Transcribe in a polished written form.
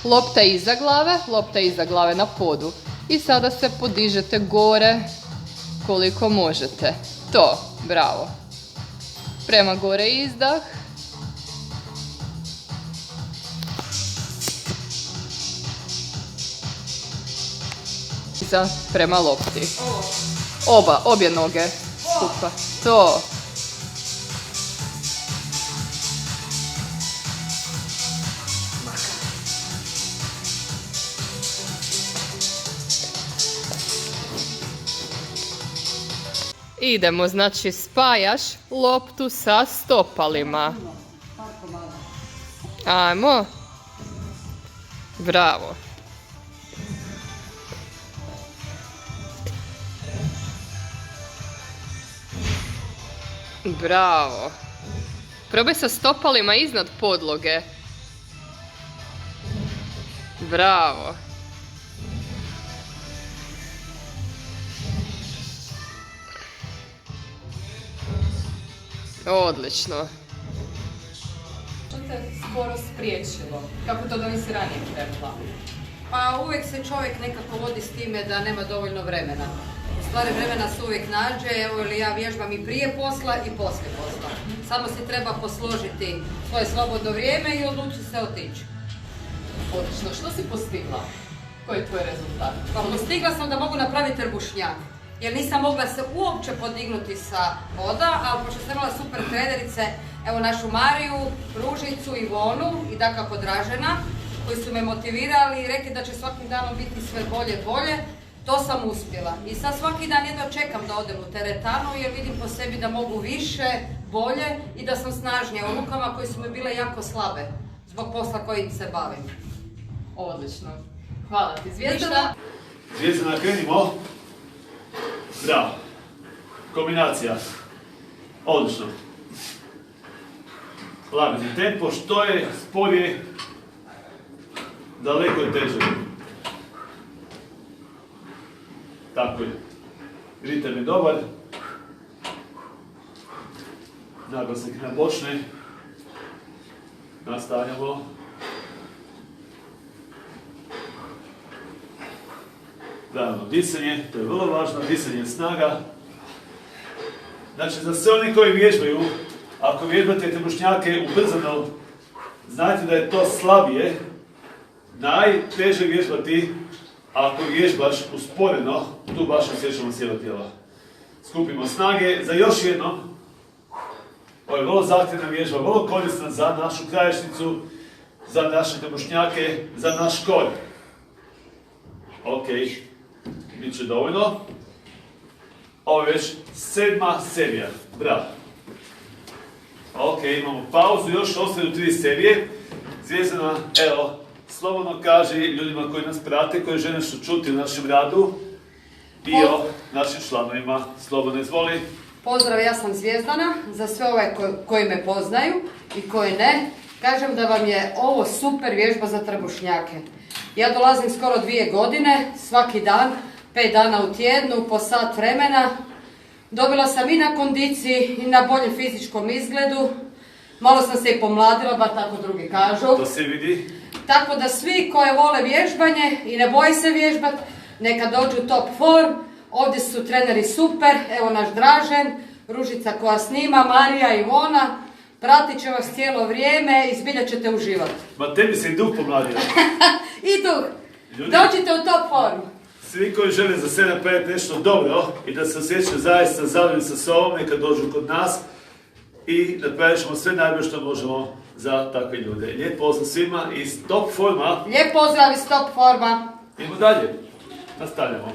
lopta iza glave na podu. I sada se podižete gore koliko možete. To, bravo. Prema gore izdah. Prema lopti. Obje noge skupa. To. Idemo, znači spajaš loptu sa stopalima. Ajmo. Bravo. Bravo. Probaj sa stopalima iznad podloge. Bravo. Odlično. Što te skoro spriječilo? Kako to da nisi ranije krenula? Pa uvijek se čovjek nekako vodi s time da nema dovoljno vremena. U stvari vremena se uvijek nađe, evo ili ja vježbam i prije posla i poslije posla. Samo si treba posložiti svoje slobodno vrijeme i odluči se otići. Odlično. Što si postigla? Koji je tvoj rezultat? Pa postigla sam da mogu napraviti trbušnjak. Jer nisam mogla se uopće podignuti sa poda, ali pošto sam imala super trenerice, evo našu Mariju, Ružicu, Ivonu i dakako Dražena, koji su me motivirali i rekli da će svakim danom biti sve bolje, to sam uspjela. I sad svaki dan jedno čekam da odem u teretanu jer vidim po sebi da mogu više, bolje i da sam snažnija u rukama koje su mi bile jako slabe zbog posla kojim se bavim. Odlično. Hvala ti, Zvijezdana. Zvijezdana, krenimo. Bravo. Kombinacija. Odlično. Lagani tempo, što je sporije, daleko je teže. Tako je. Ritam je dobar. Naglasak na bočne. Nastavljamo. Pravno disanje, to je vrlo važno, disanje snaga. Znači, za sve oni koji vježbaju, ako vježbate trbušnjake ubrzano, znajte da je to slabije, najteže vježbati ako vježbaš usporeno, tu baš osjećamo cijelo tijelo. Skupimo snage za još jednom. Ovo je vrlo zahtjevna vježba, vrlo korisna za našu krajišnicu, za naše trbušnjake, za naš kor. Ok, bit će dovoljno. Ovo je već 7. serija. Bravo. Ok, imamo pauzu, još ostaju 3 serije. Zvijezdana, evo, slobodno kaži ljudima koji nas prate, koji žele što čuti u našem radu i o našim članovima. Slobodno izvoli. Pozdrav, ja sam Zvijezdana, za sve ove koji me poznaju i koji ne. Kažem da vam je ovo super vježba za trbušnjake. Ja dolazim skoro 2 godine, svaki dan, 5 dana u tjednu, po sat vremena. Dobila sam i na kondiciji i na boljem fizičkom izgledu. Malo sam se i pomladila, bar tako drugi kažu. To se vidi. Tako da svi koji vole vježbanje i ne boji se vježbat, neka dođu top form. Ovdje su treneri super, evo naš Dražen, Ružica koja snima, Marija, Ivona. Pratit će vas cijelo vrijeme i zbilja ćete uživati. Ma tebi se i duh pomladio. I duh. Dođite u top formu. Svi koji žele za sebe napraviti nešto dobro i da se osjećaju zaista zadovoljni sa sobom, neka dođu kod nas i napravit ćemo sve najbolje što možemo za takve ljude. Lijep pozdrav svima iz top forma. Lijep pozdrav iz top forma. Idemo dalje. Nastavljamo.